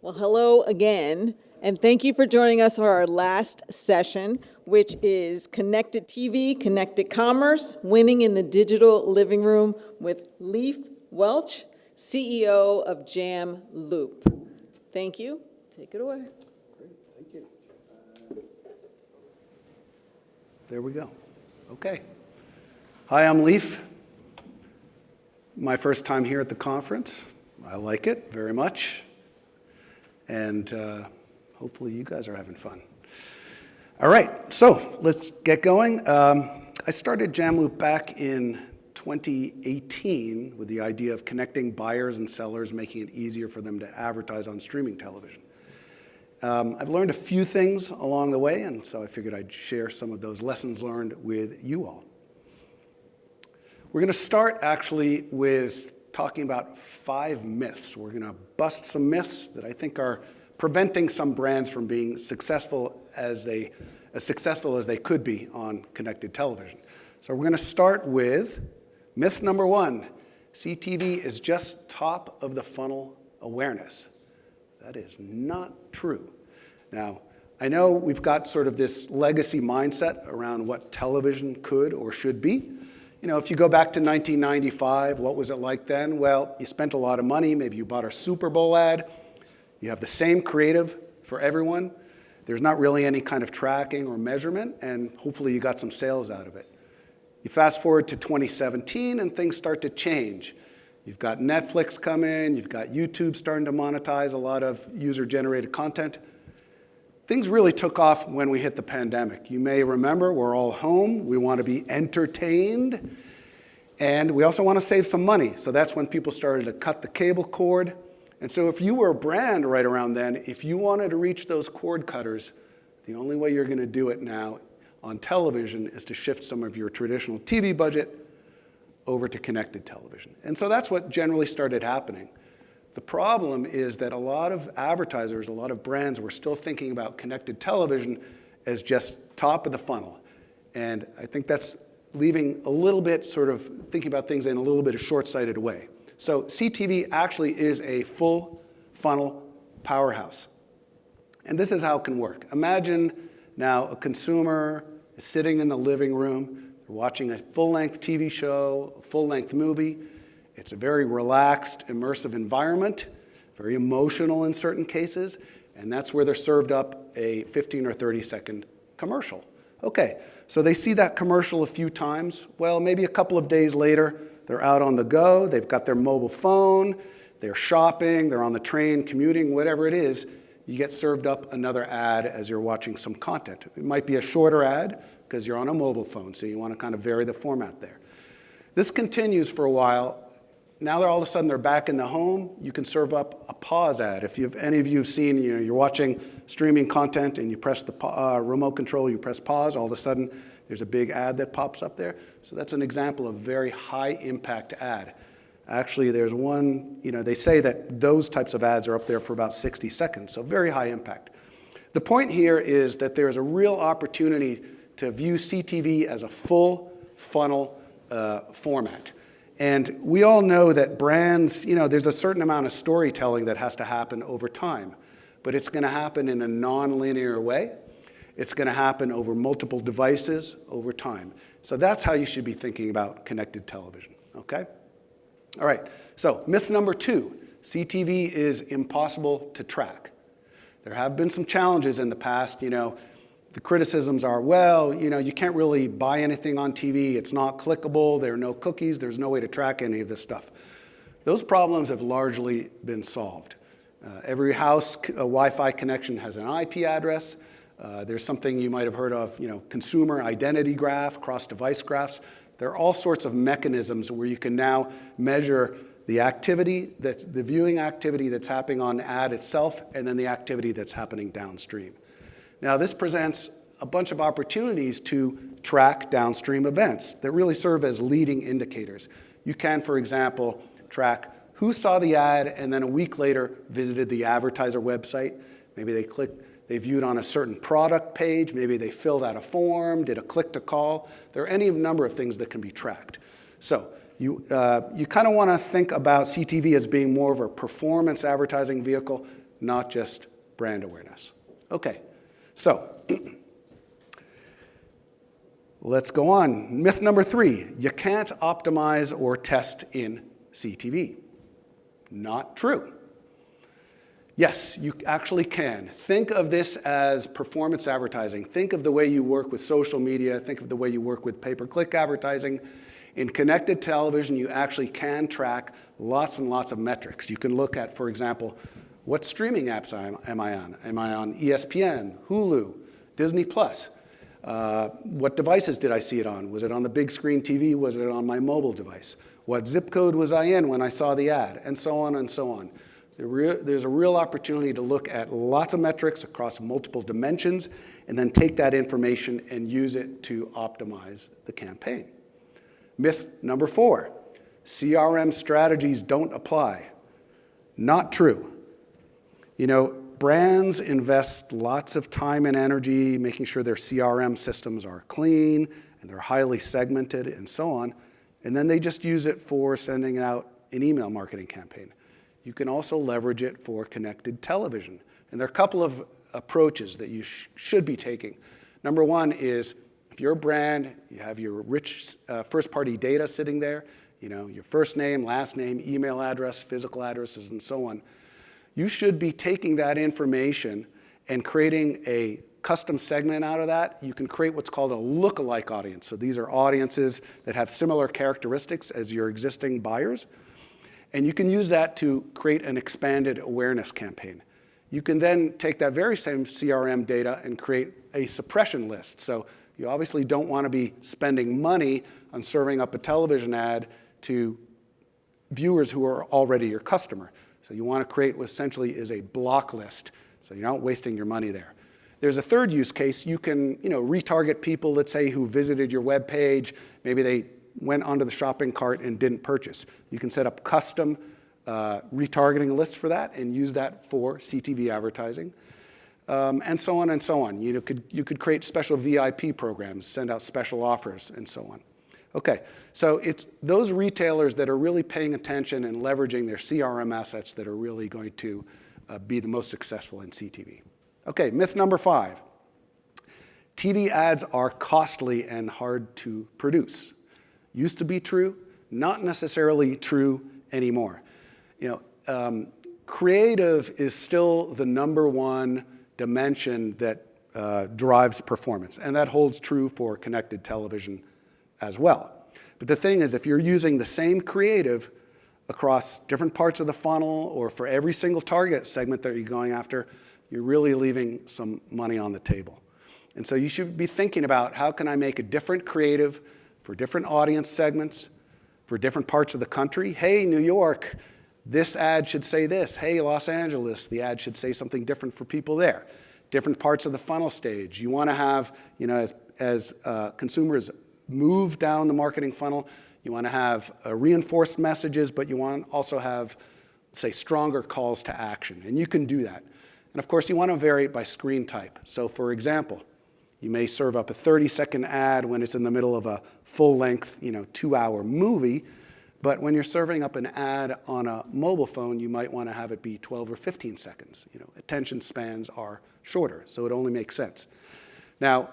Well, hello again, and thank you for joining us for our last session, which is Connected TV, Connected Commerce, Winning in the Digital Living Room with Leif Welch, CEO of JamLoop. Thank you. Take it away. Great, thank you. There we go. Okay. Hi, I'm Leif. My first time here at the conference. I like it very much. And hopefully you guys are having fun. All right, so let's get going. I started JamLoop back in 2018 with the idea of connecting buyers and sellers, making it easier for them to advertise on streaming television. I've learned a few things along the way, and so I figured I'd share some of those lessons learned with you all. We're going to start actually with talking about 5 myths. We're going to bust some myths that I think are preventing some brands from being as successful as they could be on connected television. So we're going to start with myth number 1. CTV is just top of the funnel awareness. That is not true. Now, I know we've got sort of this legacy mindset around what television could or should be. You know, if you go back to 1995, what was it like then? Well, you spent a lot of money. Maybe you bought a Super Bowl ad. You have the same creative for everyone. There's not really any kind of tracking or measurement, and hopefully you got some sales out of it. You fast forward to 2017, and things start to change. You've got Netflix come in. You've got YouTube starting to monetize a lot of user-generated content. Things really took off when we hit the pandemic. You may remember we're all home. We want to be entertained. And we also want to save some money. So that's when people started to cut the cable cord. And so if you were a brand right around then, if you wanted to reach those cord cutters, the only way you're going to do it now on television is to shift some of your traditional TV budget over to connected television. And so that's what generally started happening. The problem is that a lot of advertisers, a lot of brands were still thinking about connected television as just top of the funnel. And I think that's leaving a little bit sort of thinking about things in a little bit of short-sighted way. So CTV actually is a full funnel powerhouse. And this is how it can work. Imagine now a consumer is sitting in the living room, they're watching a full-length TV show, a full-length movie. It's a very relaxed, immersive environment, very emotional in certain cases, and that's where they're served up a 15 or 30-second commercial. Okay, so they see that commercial a few times. Well, maybe a couple of days later, they're out on the go, they've got their mobile phone, they're shopping, they're on the train, commuting, whatever it is, you get served up another ad as you're watching some content. It might be a shorter ad because you're on a mobile phone, so you want to kind of vary the format there. This continues for a while. Now all of a sudden they're back in the home, you can serve up a pause ad. If any of you have seen, you're watching streaming content and you press the remote control, you press pause, all of a sudden there's a big ad that pops up there. So that's an example of a very high impact ad. Actually, there's one, they say that those types of ads are up there for about 60 seconds, so very high impact. The point here is that there's a real opportunity to view CTV as a full funnel format. And we all know that brands, there's a certain amount of storytelling that has to happen over time, but it's going to happen in a non-linear way. It's going to happen over multiple devices over time. So that's how you should be thinking about connected television, okay? All right, so myth number 2, CTV is impossible to track. There have been some challenges in the past, The criticisms are, well, you can't really buy anything on TV. It's not clickable. There are no cookies. There's no way to track any of this stuff. Those problems have largely been solved. Every house Wi-Fi connection has an IP address. There's something you might have heard of, consumer identity graph, cross-device graphs. There are all sorts of mechanisms where you can now measure the activity, the viewing activity that's happening on the ad itself, and then the activity that's happening downstream. Now, this presents a bunch of opportunities to track downstream events that really serve as leading indicators. You can, for example, track who saw the ad and then a week later visited the advertiser website. Maybe they viewed on a certain product page. Maybe they filled out a form, did a click-to-call. There are any number of things that can be tracked. So you kind of want to think about CTV as being more of a performance advertising vehicle, not just brand awareness. Okay, so let's go on. Myth number 3, you can't optimize or test in CTV. Not true. Yes, you actually can. Think of this as performance advertising. Think of the way you work with social media. Think of the way you work with pay-per-click advertising. In connected television, you actually can track lots and lots of metrics. You can look at, for example, what streaming apps am I on? Am I on ESPN, Hulu, Disney+? What devices did I see it on? Was it on the big screen TV? Was it on my mobile device? What zip code was I in when I saw the ad? And so on and so on. There's a real opportunity to look at lots of metrics across multiple dimensions and then take that information and use it to optimize the campaign. Myth number 4, CRM strategies don't apply. Not true. You know, brands invest lots of time and energy making sure their CRM systems are clean and they're highly segmented and so on, and then they just use it for sending out an email marketing campaign. You can also leverage it for connected television. And there are a couple of approaches that you should be taking. Number 1 is, if you're a brand, you have your rich first-party data sitting there, you know, your first name, last name, email address, physical addresses, and so on. You should be taking that information and creating a custom segment out of that. You can create what's called a lookalike audience. So these are audiences that have similar characteristics as your existing buyers. And you can use that to create an expanded awareness campaign. You can then take that very same CRM data and create a suppression list. So you obviously don't want to be spending money on serving up a television ad to viewers who are already your customer. So you want to create what essentially is a block list, so you're not wasting your money there. There's a third use case. You can, retarget people, let's say, who visited your web page. Maybe they went onto the shopping cart and didn't purchase. You can set up custom retargeting lists for that and use that for CTV advertising, and so on and so on. You could create special VIP programs, send out special offers, and so on. Okay, so it's those retailers that are really paying attention and leveraging their CRM assets that are really going to be the most successful in CTV. Okay, myth number 5. TV ads are costly and hard to produce. Used to be true, not necessarily true anymore. Creative is still the number 1 dimension that drives performance, and that holds true for connected television as well. But the thing is, if you're using the same creative across different parts of the funnel or for every single target segment that you're going after, you're really leaving some money on the table. And so you should be thinking about, how can I make a different creative for different audience segments, for different parts of the country? Hey, New York, this ad should say this. Hey, Los Angeles, the ad should say something different for people there. Different parts of the funnel stage. You want to have, as consumers move down the marketing funnel, you want to have reinforced messages, but you want to also have, say, stronger calls to action. And you can do that. And of course, you want to vary it by screen type. So for example, you may serve up a 30-second ad when it's in the middle of a full-length, 2-hour movie. But when you're serving up an ad on a mobile phone, you might want to have it be 12 or 15 seconds. Attention spans are shorter, so it only makes sense. Now,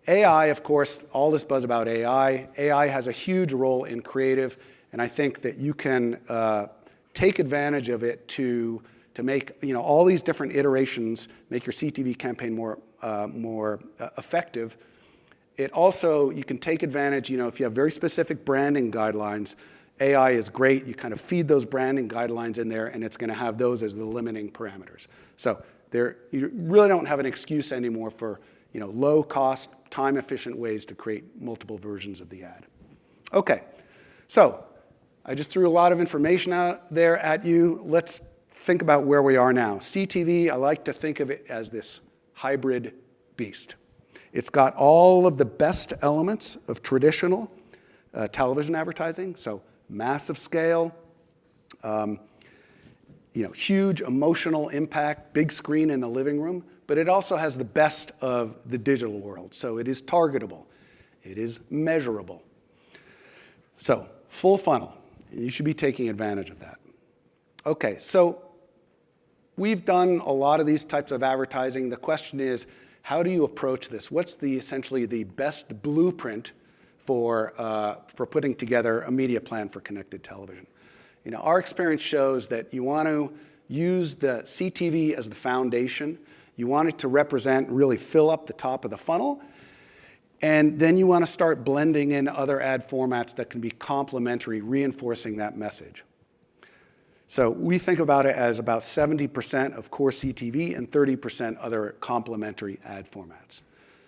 AI, of course, all this buzz about AI. AI has a huge role in creative, and I think that you can take advantage of it to make all these different iterations, make your CTV campaign more effective. It also, you can take advantage, if you have very specific branding guidelines, AI is great. You kind of feed those branding guidelines in there, and it's going to have those as the limiting parameters. So you really don't have an excuse anymore for low-cost, time-efficient ways to create multiple versions of the ad. Okay, so I just threw a lot of information out there at you. Let's think about where we are now. CTV, I like to think of it as this hybrid beast. It's got all of the best elements of traditional television advertising, so massive scale, huge emotional impact, big screen in the living room, but it also has the best of the digital world. So it is targetable. It is measurable. So full funnel. You should be taking advantage of that. Okay, so we've done a lot of these types of advertising. The question is, how do you approach this? What's essentially the best blueprint for putting together a media plan for connected television? Our experience shows that you want to use the CTV as the foundation. You want it to represent, really fill up the top of the funnel. And then you want to start blending in other ad formats that can be complementary, reinforcing that message. So we think about it as about 70% of core CTV and 30% other complementary ad formats.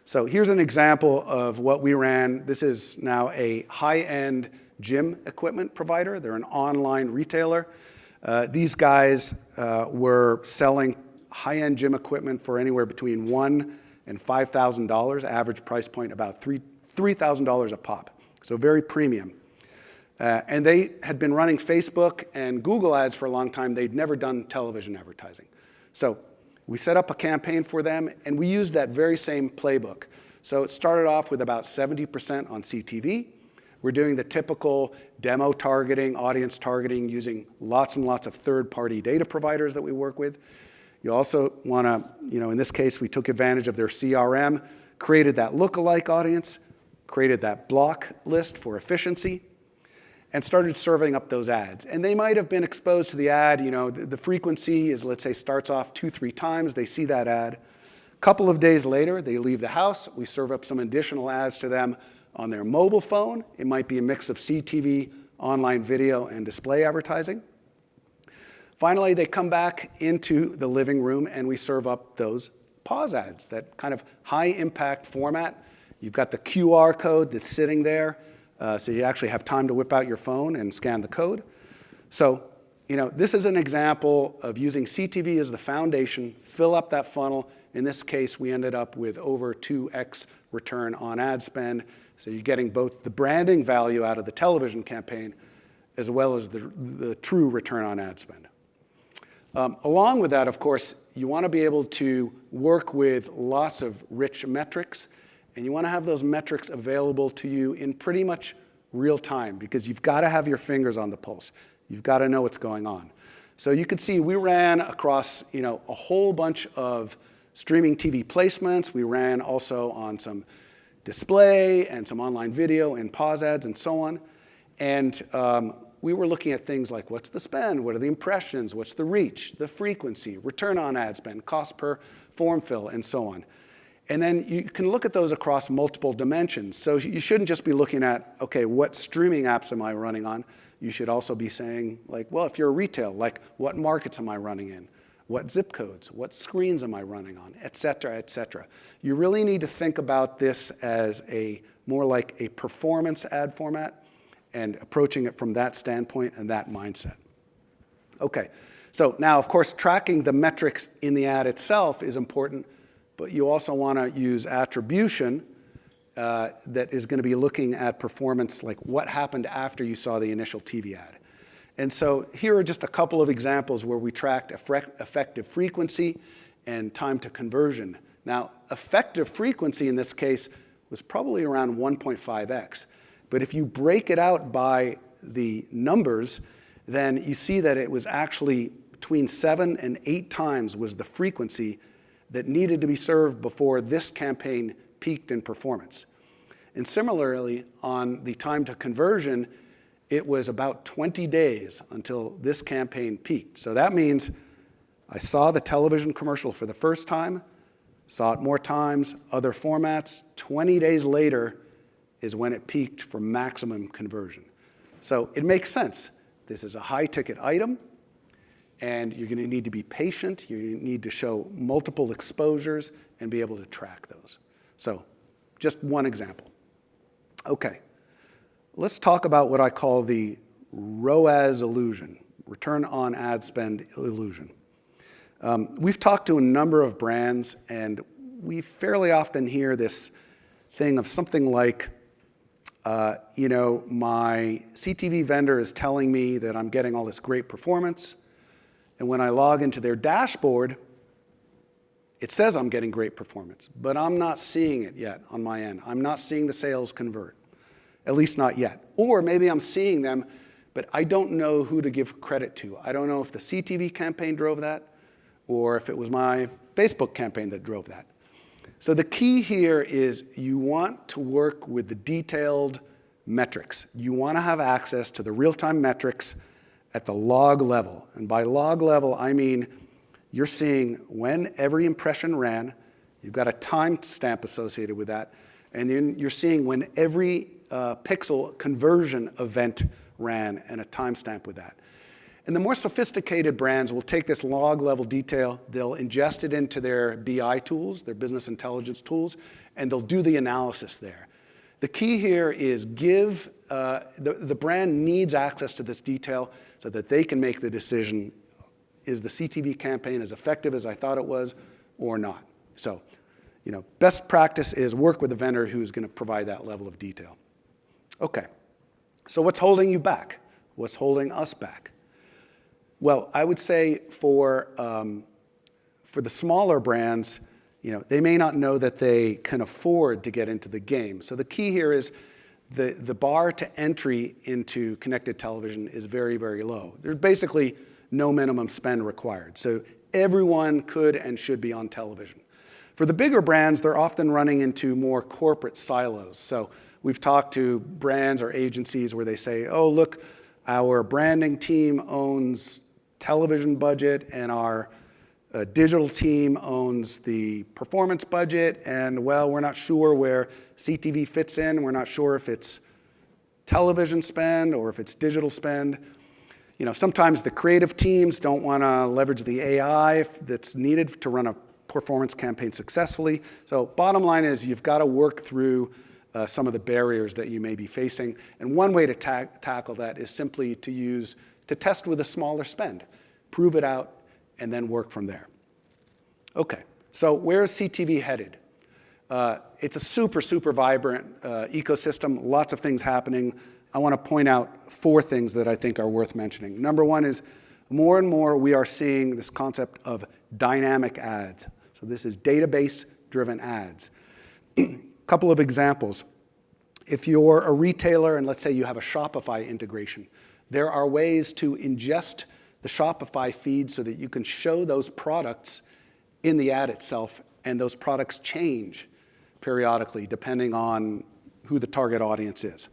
So here's an example of what we ran. This is now a high-end gym equipment provider. They're an online retailer. These guys were selling high-end gym equipment for anywhere between $1,000 and $5,000, average price point about $3,000 a pop, so very premium. And they had been running Facebook and Google ads for a long time. They'd never done television advertising. So we set up a campaign for them, and we used that very same playbook. So it started off with about 70% on CTV. We're doing the typical demo targeting, audience targeting, using lots and lots of third-party data providers that we work with. You also want to, in this case, we took advantage of their CRM, created that lookalike audience, created that block list for efficiency, and started serving up those ads. And they might have been exposed to the ad. The frequency is, let's say, starts off 2-3 times. They see that ad. A couple of days later, they leave the house. We serve up some additional ads to them on their mobile phone. It might be a mix of CTV, online video, and display advertising. Finally, they come back into the living room, and we serve up those pause ads, that kind of high-impact format. You've got the QR code that's sitting there. So you actually have time to whip out your phone and scan the code. So, this is an example of using CTV as the foundation, fill up that funnel. In this case, we ended up with over 2x return on ad spend. So you're getting both the branding value out of the television campaign as well as the true return on ad spend. Along with that, of course, you want to be able to work with lots of rich metrics. And you want to have those metrics available to you in pretty much real time, because you've got to have your fingers on the pulse. You've got to know what's going on. So you can see we ran across a whole bunch of streaming TV placements. We ran also on some display and some online video and pause ads and so on. And we were looking at things like, what's the spend? What are the impressions? What's the reach, the frequency, return on ad spend, cost per form fill, and so on. And then you can look at those across multiple dimensions. So you shouldn't just be looking at, okay, what streaming apps am I running on? You should also be saying, well, if you're a retail, what markets am I running in? What zip codes? What screens am I running on? Et cetera, et cetera. You really need to think about this as more like a performance ad format and approaching it from that standpoint and that mindset. Okay, so now, of course, tracking the metrics in the ad itself is important, but you also want to use attribution that is going to be looking at performance, like what happened after you saw the initial TV ad. And so here are just a couple of examples where we tracked effective frequency and time to conversion. Now, effective frequency in this case was probably around 1.5x. But if you break it out by the numbers, then you see that it was actually between 7 and 8 times was the frequency that needed to be served before this campaign peaked in performance. And similarly, on the time to conversion, it was about 20 days until this campaign peaked. So that means I saw the television commercial for the first time, saw it more times, other formats. 20 days later is when it peaked for maximum conversion. So it makes sense. This is a high-ticket item. And you're going to need to be patient. You need to show multiple exposures and be able to track those. So just one example. Okay, let's talk about what I call the ROAS illusion, return on ad spend illusion. We've talked to a number of brands, and we fairly often hear this thing of something like, my CTV vendor is telling me that I'm getting all this great performance. And when I log into their dashboard, it says I'm getting great performance, but I'm not seeing it yet on my end. I'm not seeing the sales convert, at least not yet. Or maybe I'm seeing them, but I don't know who to give credit to. I don't know if the CTV campaign drove that, or if it was my Facebook campaign that drove that. So the key here is you want to work with the detailed metrics. You want to have access to the real-time metrics at the log level. And by log level, I mean you're seeing when every impression ran, you've got a timestamp associated with that, and then you're seeing when every pixel conversion event ran and a timestamp with that. And the more sophisticated brands will take this log level detail, they'll ingest it into their BI tools, their business intelligence tools, and they'll do the analysis there. The key here is give, the brand needs access to this detail so that they can make the decision, is the CTV campaign as effective as I thought it was or not? So, best practice is work with a vendor who's going to provide that level of detail. Okay, so what's holding you back? What's holding us back? Well, I would say for the smaller brands, they may not know that they can afford to get into the game. So the key here is the bar to entry into connected television is very, very low. There's basically no minimum spend required. So everyone could and should be on television. For the bigger brands, they're often running into more corporate silos. So we've talked to brands or agencies where they say, oh, look, our branding team owns television budget and our digital team owns the performance budget, and well, we're not sure where CTV fits in. We're not sure if it's television spend or if it's digital spend. Sometimes the creative teams don't want to leverage the AI that's needed to run a performance campaign successfully. So bottom line is you've got to work through some of the barriers that you may be facing. And one way to tackle that is simply to test with a smaller spend, prove it out, and then work from there. Okay, so where's CTV headed? It's a super, super vibrant ecosystem, lots of things happening. I want to point out 4 things that I think are worth mentioning. Number 1 is more and more we are seeing this concept of dynamic ads. So this is database-driven ads. Couple of examples. If you're a retailer and let's say you have a Shopify integration, there are ways to ingest the Shopify feed so that you can show those products in the ad itself, and those products change periodically depending on who the target audience is.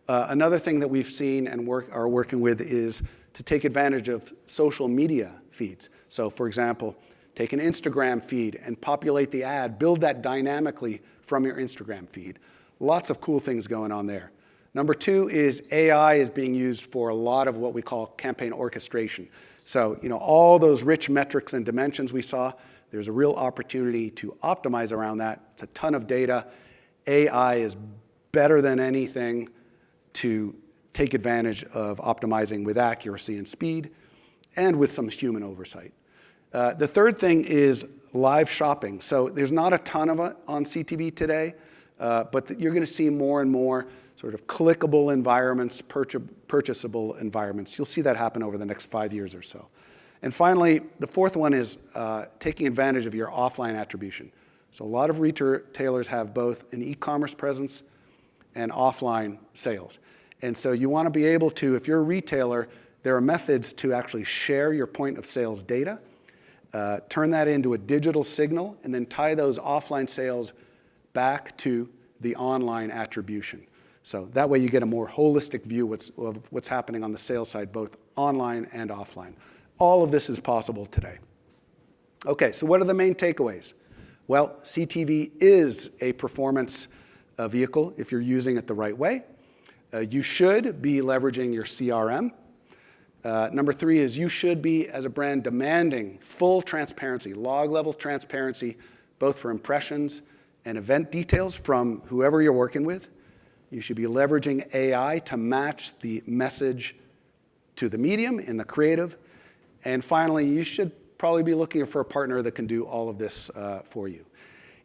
Another thing that we've seen and are working with is to take advantage of social media feeds. So for example, take an Instagram feed and populate the ad, build that dynamically from your Instagram feed. Lots of cool things going on there. Number 2 is AI is being used for a lot of what we call campaign orchestration. So, all those rich metrics and dimensions we saw, there's a real opportunity to optimize around that. It's a ton of data. AI is better than anything to take advantage of optimizing with accuracy and speed and with some human oversight. The third thing is live shopping. So there's not a ton of it on CTV today, but you're going to see more and more sort of clickable environments, purchasable environments. You'll see that happen over the next 5 years or so. And finally, the fourth one is taking advantage of your offline attribution. So a lot of retailers have both an e-commerce presence and offline sales. And so you want to be able to, if you're a retailer, there are methods to actually share your point of sales data, turn that into a digital signal, and then tie those offline sales back to the online attribution. So that way you get a more holistic view of what's happening on the sales side, both online and offline. All of this is possible today. Okay, so what are the main takeaways? Well, CTV is a performance vehicle if you're using it the right way. You should be leveraging your CRM. Number 3 is you should be, as a brand, demanding full transparency, log-level transparency, both for impressions and event details from whoever you're working with. You should be leveraging AI to match the message to the medium in the creative. And finally, you should probably be looking for a partner that can do all of this for you.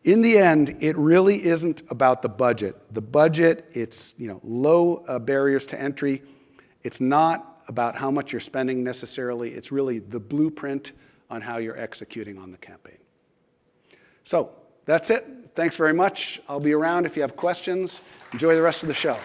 In the end, it really isn't about the budget. The budget, it's low barriers to entry. It's not about how much you're spending necessarily. It's really the blueprint on how you're executing on the campaign. So that's it. Thanks very much. I'll be around if you have questions. Enjoy the rest of the show.